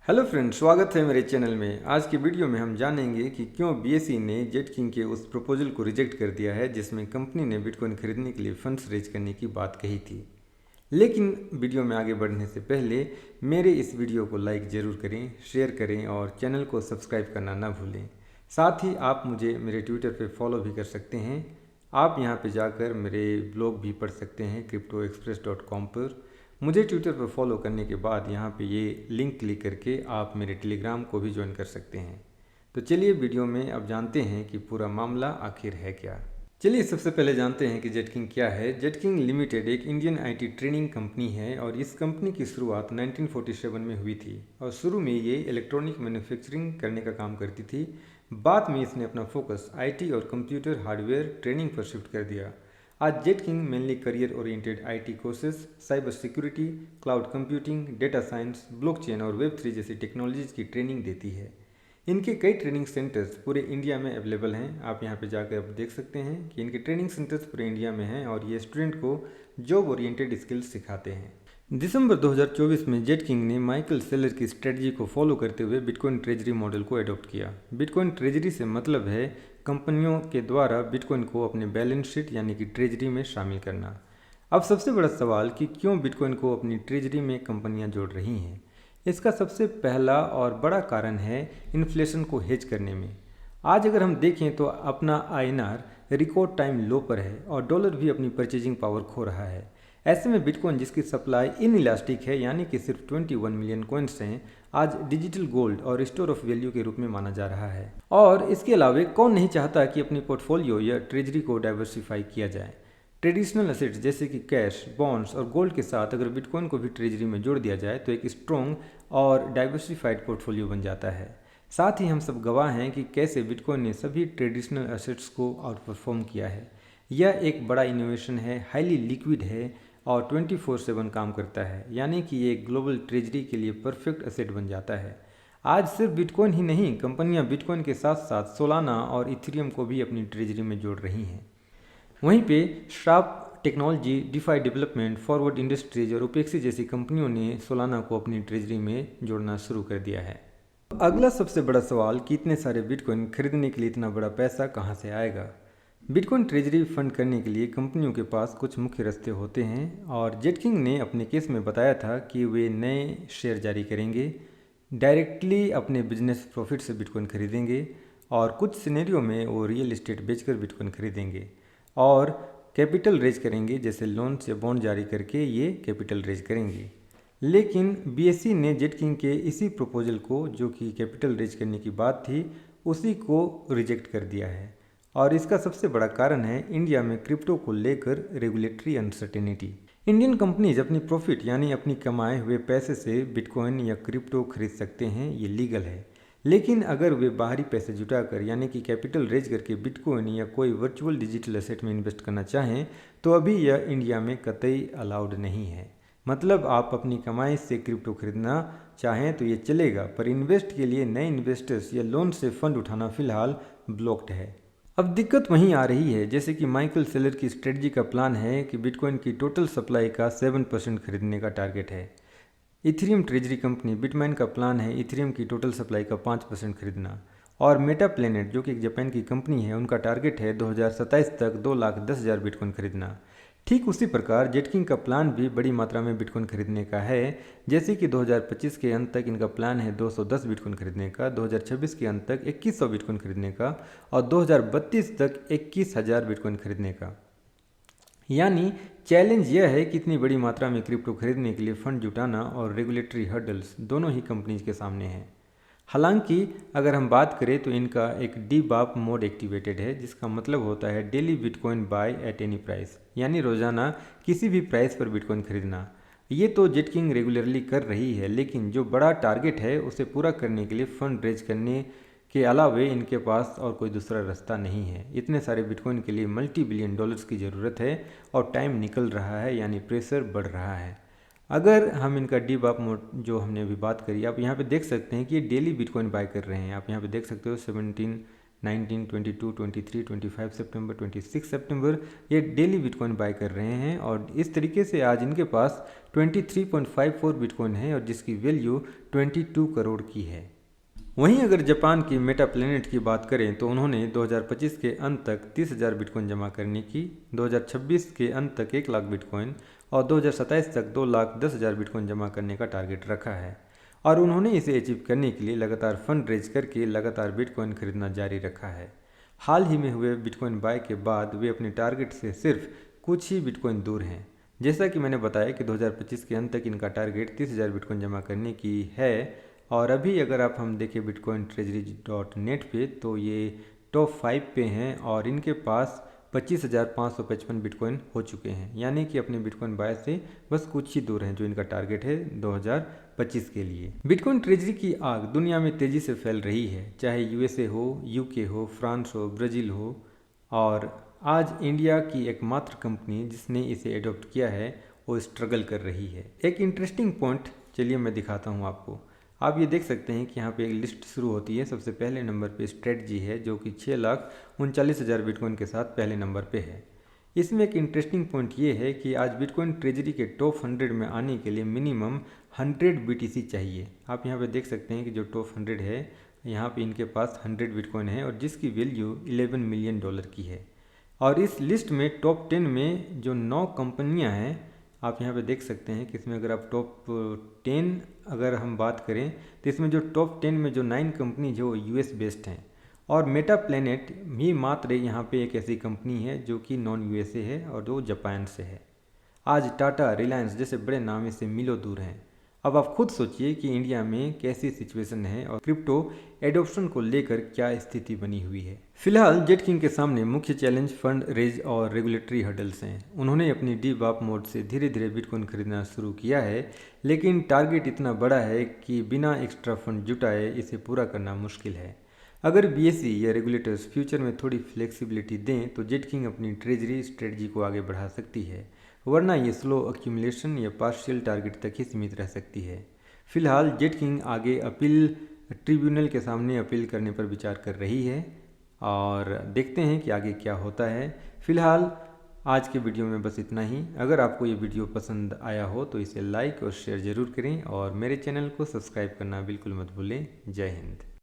Hello friends, स्वागत है मेरे चैनल में। आज की वीडियो में हम जानेंगे कि क्यों बीएसई ने जेटकिंग के उस प्रपोजल को रिजेक्ट कर दिया है जिसमें कंपनी ने बिटकॉइन खरीदने के लिए फंड्स रेज करने की बात कही थी। लेकिन वीडियो में आगे बढ़ने से पहले मेरे इस वीडियो को लाइक ज़रूर करें, शेयर करें और चैनल को सब्सक्राइब करना ना भूलें। साथ ही आप मुझे मेरे ट्विटर पर फॉलो भी कर सकते हैं। आप यहाँ पर जाकर मेरे ब्लॉग भी पढ़ सकते हैं cryptoexpress.com पर। मुझे ट्विटर पर फॉलो करने के बाद यहाँ पे ये लिंक क्लिक करके आप मेरे टेलीग्राम को भी ज्वाइन कर सकते हैं। तो चलिए वीडियो में अब जानते हैं कि पूरा मामला आखिर है क्या। चलिए सबसे पहले जानते हैं कि जेटकिंग क्या है। जेटकिंग लिमिटेड एक इंडियन आईटी ट्रेनिंग कंपनी है और इस कंपनी की शुरुआत 1947 में हुई थी और शुरू में ये इलेक्ट्रॉनिक मैन्युफैक्चरिंग करने का काम करती थी। बाद में इसने अपना फोकस आईटी और कंप्यूटर हार्डवेयर ट्रेनिंग पर शिफ्ट कर दिया। आज Jetking mainly career oriented IT courses, cyber security, cloud computing, data science, blockchain और वेब3 जैसी टेक्नोलॉजीज की ट्रेनिंग देती है। इनके कई ट्रेनिंग सेंटर्स पूरे इंडिया में अवेलेबल हैं। आप यहाँ पे जाकर आप देख सकते हैं कि इनके ट्रेनिंग सेंटर्स पूरे इंडिया में हैं और ये स्टूडेंट को जॉब ओरिएंटेड स्किल्स सिखाते हैं। दिसंबर 2024 में जेटकिंग ने माइकल सेलर की स्ट्रेटजी को फॉलो करते हुए बिटकॉइन ट्रेजरी मॉडल को अडॉप्ट किया। बिटकॉइन ट्रेजरी से मतलब है कंपनियों के द्वारा बिटकॉइन को अपने बैलेंस शीट यानी कि ट्रेजरी में शामिल करना। अब सबसे बड़ा सवाल कि क्यों बिटकॉइन को अपनी ट्रेजरी में कंपनियां जोड़ रही हैं। इसका सबसे पहला और बड़ा कारण है इन्फ्लेशन को हेज करने में। आज अगर हम देखें तो अपना आईएनआर रिकॉर्ड टाइम लो पर है और डॉलर भी अपनी परचेजिंग पावर खो रहा है। ऐसे में बिटकॉइन जिसकी सप्लाई इन इलास्टिक है यानी कि सिर्फ 21 मिलियन कॉइन्स हैं, आज डिजिटल गोल्ड और स्टोर ऑफ वैल्यू के रूप में माना जा रहा है। और इसके अलावा कौन नहीं चाहता कि अपनी पोर्टफोलियो या ट्रेजरी को डाइवर्सिफाई किया जाए। ट्रेडिशनल एसेट्स जैसे कि कैश, बॉन्ड्स और गोल्ड के साथ अगर बिटकॉइन को भी ट्रेजरी में जोड़ दिया जाए तो एक स्ट्रॉन्ग और डाइवर्सिफाइड पोर्टफोलियो बन जाता है। साथ ही हम सब गवाह हैं कि कैसे बिटकॉइन ने सभी ट्रेडिशनल एसेट्स को आउट परफॉर्म किया है। यह एक बड़ा इनोवेशन है, हाईली लिक्विड है और 24/7 काम करता है, यानी कि ये ग्लोबल ट्रेजरी के लिए परफेक्ट एसेट बन जाता है। आज सिर्फ बिटकॉइन ही नहीं, कंपनियां बिटकॉइन के साथ साथ सोलाना और इथेरियम को भी अपनी ट्रेजरी में जोड़ रही हैं। वहीं पे Sharp Technology, DeFi Development, Forward Industries और ओपेक्सी जैसी कंपनियों ने सोलाना को अपनी ट्रेजरी में जोड़ना शुरू कर दिया है। अगला सबसे बड़ा सवाल कि इतने सारे बिटकॉइन खरीदने के लिए इतना बड़ा पैसा कहाँ से आएगा। बिटकॉइन ट्रेजरी फंड करने के लिए कंपनियों के पास कुछ मुख्य रास्ते होते हैं और जेटकिंग ने अपने केस में बताया था कि वे नए शेयर जारी करेंगे, डायरेक्टली अपने बिजनेस प्रॉफिट से बिटकॉइन खरीदेंगे और कुछ सिनेरियो में वो रियल इस्टेट बेचकर बिटकॉइन खरीदेंगे और कैपिटल रेज करेंगे, जैसे लोन या बॉन्ड जारी करके ये कैपिटल रेज करेंगे। लेकिन बीएसई ने जेटकिंग के इसी प्रपोजल को, जो कि कैपिटल रेज करने की बात थी, उसी को रिजेक्ट कर दिया है और इसका सबसे बड़ा कारण है इंडिया में क्रिप्टो को लेकर रेगुलेटरी अनसर्टेनिटी। इंडियन कंपनीज अपनी प्रॉफिट यानी अपनी कमाए हुए पैसे से बिटकॉइन या क्रिप्टो खरीद सकते हैं, ये लीगल है। लेकिन अगर वे बाहरी पैसे जुटाकर यानी कि कैपिटल रेज करके बिटकॉइन या कोई वर्चुअल डिजिटल एसेट में इन्वेस्ट करना चाहें तो अभी यह इंडिया में कतई अलाउड नहीं है। मतलब आप अपनी कमाई से क्रिप्टो खरीदना चाहें तो ये चलेगा, पर इन्वेस्ट के लिए नए इन्वेस्टर्स या लोन से फंड उठाना फिलहाल ब्लॉक्ड है। अब दिक्कत वहीं आ रही है, जैसे कि माइकल सेलर की स्ट्रेटजी का प्लान है कि बिटकॉइन की टोटल सप्लाई का 7% खरीदने का टारगेट है। इथेरियम ट्रेजरी कंपनी बिटमाइन का प्लान है इथेरियम की टोटल सप्लाई का 5% खरीदना और मेटा प्लेनेट जो कि एक जापान की कंपनी है, उनका टारगेट है 2027 तक 2,10,000 बिटकॉइन खरीदना। ठीक उसी प्रकार जेटकिंग का प्लान भी बड़ी मात्रा में बिटकॉइन खरीदने का है, जैसे कि 2025 के अंत तक इनका प्लान है 210 बिटकॉइन खरीदने का, 2026 के अंत तक 2100 बिटकॉइन खरीदने का और 2032 तक 21,000 बिटकॉइन खरीदने का। यानी चैलेंज यह है कि इतनी बड़ी मात्रा में क्रिप्टो खरीदने के लिए फंड जुटाना और रेगुलेटरी हर्डल्स दोनों ही कंपनीज के सामने हैं। हालांकि अगर हम बात करें तो इनका एक डीबाप मोड एक्टिवेटेड है, जिसका मतलब होता है daily bitcoin by at any price, यानी रोजाना किसी भी प्राइस पर बिटकॉइन खरीदना। ये तो जेटकिंग रेगुलरली कर रही है, लेकिन जो बड़ा टारगेट है उसे पूरा करने के लिए फंड रेज करने के अलावे इनके पास और कोई दूसरा रास्ता नहीं है। इतने सारे बिटकॉइन के लिए मल्टी बिलियन डॉलर्स की ज़रूरत है और टाइम निकल रहा है, यानी प्रेशर बढ़ रहा है। अगर हम इनका डीबाप मोड जो हमने अभी बात करी, आप यहाँ पे देख सकते हैं कि ये डेली बिटकॉइन बाय कर रहे हैं। आप यहाँ पे देख सकते हो 19, 22, 23, 25 सितंबर, 26 सितंबर ये डेली बिटकॉइन बाय कर रहे हैं और इस तरीके से आज इनके पास 23.54 बिटकॉइन है और जिसकी वैल्यू 22 करोड़ की है। वहीं अगर जापान की मेटा प्लेनेट की बात करें तो उन्होंने 2025 के अंत तक 30,000 बिटकॉइन जमा करने की, 2026 के अंत तक 1 लाख बिटकॉइन और 2027 तक 2,10,000 बिटकॉइन जमा करने का टारगेट रखा है और उन्होंने इसे अचीव करने के लिए लगातार फंड रेज करके लगातार बिटकॉइन खरीदना जारी रखा है। हाल ही में हुए बिटकॉइन बाय के बाद वे अपने टारगेट से सिर्फ कुछ ही बिटकॉइन दूर हैं। जैसा कि मैंने बताया कि 2025 के अंत तक इनका टारगेट 30,000 बिटकॉइन जमा करने की है और अभी अगर हम देखें bitcointreasury.net पे तो ये टॉप 5 पे हैं और इनके पास 25,555 बिटकॉइन हो चुके हैं, यानी कि अपने बिटकॉइन बाय से बस कुछ ही दूर हैं जो इनका टारगेट है 2025 के लिए। बिटकॉइन ट्रेजरी की आग दुनिया में तेज़ी से फैल रही है, चाहे यूएसए हो, यूके हो, फ्रांस हो, ब्राज़ील हो और आज इंडिया की एकमात्र कंपनी जिसने इसे एडॉप्ट किया है वो स्ट्रगल कर रही है। एक इंटरेस्टिंग पॉइंट चलिए मैं दिखाता हूँ आपको। आप ये देख सकते हैं कि यहाँ पे एक लिस्ट शुरू होती है। सबसे पहले नंबर पे स्ट्रेटजी है जो कि 6,39,000 बिटकॉइन के साथ पहले नंबर पे है। इसमें एक इंटरेस्टिंग पॉइंट ये है कि आज बिटकॉइन ट्रेजरी के टॉप 100 में आने के लिए मिनिमम 100 BTC चाहिए। आप यहाँ पे देख सकते हैं कि जो टॉप 100 है यहाँ पे इनके पास 100 बिटकॉइन है और जिसकी वैल्यू $11 मिलियन की है। और इस लिस्ट में टॉप 10 में जो 9 कंपनियाँ हैं आप यहाँ पे देख सकते हैं कि इसमें अगर आप टॉप 10 अगर हम बात करें तो इसमें जो टॉप 10 में जो 9 कंपनी जो यूएस बेस्ड हैं और मेटा प्लेनेट भी मात्र यहाँ पे एक ऐसी कंपनी है जो कि नॉन यूएसए है और जो जापान से है। आज टाटा, रिलायंस जैसे बड़े नाम इससे मीलों दूर हैं। अब आप खुद सोचिए कि इंडिया में कैसी सिचुएशन है और क्रिप्टो एडॉप्शन को लेकर क्या स्थिति बनी हुई है। फिलहाल जेटकिंग के सामने मुख्य चैलेंज फंड रेज और रेगुलेटरी हर्डल्स हैं। उन्होंने अपनी डीबॉप मोड से धीरे धीरे बिटकॉइन खरीदना शुरू किया है, लेकिन टारगेट इतना बड़ा है कि बिना एक्स्ट्रा फंड जुटाए इसे पूरा करना मुश्किल है। अगर बीएसई या रेगुलेटर्स फ्यूचर में थोड़ी फ्लेक्सिबिलिटी दें तो जेटकिंग अपनी ट्रेजरी स्ट्रेटजी को आगे बढ़ा सकती है, वरना ये स्लो अक्यूमुलेशन या पार्शियल टारगेट तक ही सीमित रह सकती है। फिलहाल जेटकिंग आगे अपील ट्रिब्यूनल के सामने अपील करने पर विचार कर रही है और देखते हैं कि आगे क्या होता है। फिलहाल आज के वीडियो में बस इतना ही। अगर आपको ये वीडियो पसंद आया हो तो इसे लाइक और शेयर ज़रूर करें और मेरे चैनल को सब्सक्राइब करना बिल्कुल मत भूलें। जय हिंद।